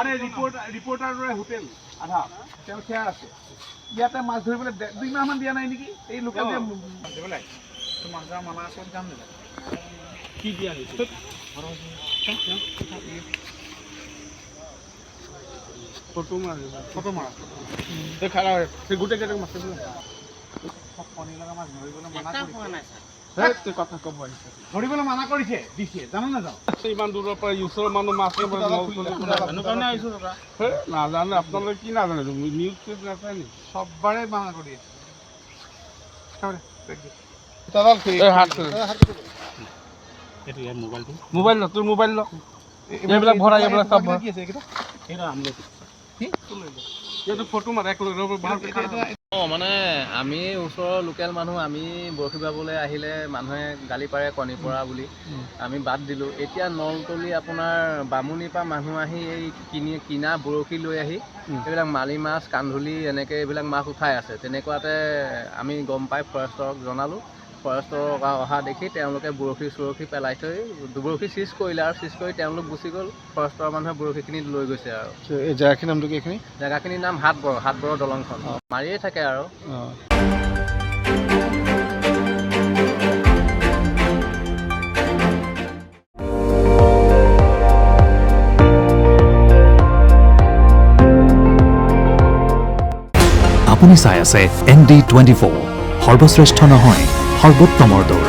আৰে ৰিপৰ্টাৰৰে হোটেল আধা তেওঁ খেয়াৰ আছে ইয়াতে মাছ ধৰিবলৈ 2 মাহমান দিয়া নাই নেকি এই লোকেল যে মাছৰ মানা আছে কাম নাই কি দিয়া হৈছে ফটো মাৰা দেখালা সেই গোটে কেটে মাছ আছে সব পানী লগা মাছ ধৰিবলৈ মানা কৰিছে কথা কব আহিছে ধৰিবলৈ মানা কৰিছে দিছে জানো না যাও ইমান দূৰৰ পৰা ইউচৰ মানুহ মাছ কাৰণে আহিছো দাদা নাজানে আপোনালোকে কি নাজানে নিউজ নাচায় নি সববাৰে মানা কৰি আছে মোবাইল ল তোৰ মোবাইল ল এইবিলাক ভৰা এইবিলাক সব কি আছে এটা আমলেট কি এইটো ফটো মাৰ এক মানে আমি ওচৰৰ লোকেল মানুহ আমি বৰশী বাবলৈ আহিলে মানুহে গালি পাৰে কণী পৰা বুলি আমি বাদ দিলোঁ এতিয়া নলতলি আপোনাৰ বামুণীৰ পৰা মানুহ আহি এই কিনা বৰশী লৈ আহি এইবিলাক মালি মাছ কান্ধুলি এনেকৈ এইবিলাক মাছ উঠাই আছে তেনেকুৱাতে আমি গম পাই ফৰেষ্টৰক জনালোঁ ফৰেষ্টৰ অহা দেখি তেওঁলোকে বৰশী পেলাই থৈ বৰশী চিজ কৰিলে আৰু চিজ কৰি তেওঁলোক গুচি গ'ল ফৰেষ্টৰ মানুহে বৰশীখিনি লৈ গৈছে আৰু এই জেগাখিনিৰ নামটো কি এইখিনি জেগাখিনিৰ নাম হাতবৰ দলংখন মাৰিয়ে থাকে আৰু আপুনি চাই আছে ND24 সৰ্বশ্ৰেষ্ঠ নহয় সৰ্বোত্তমৰ দৌৰ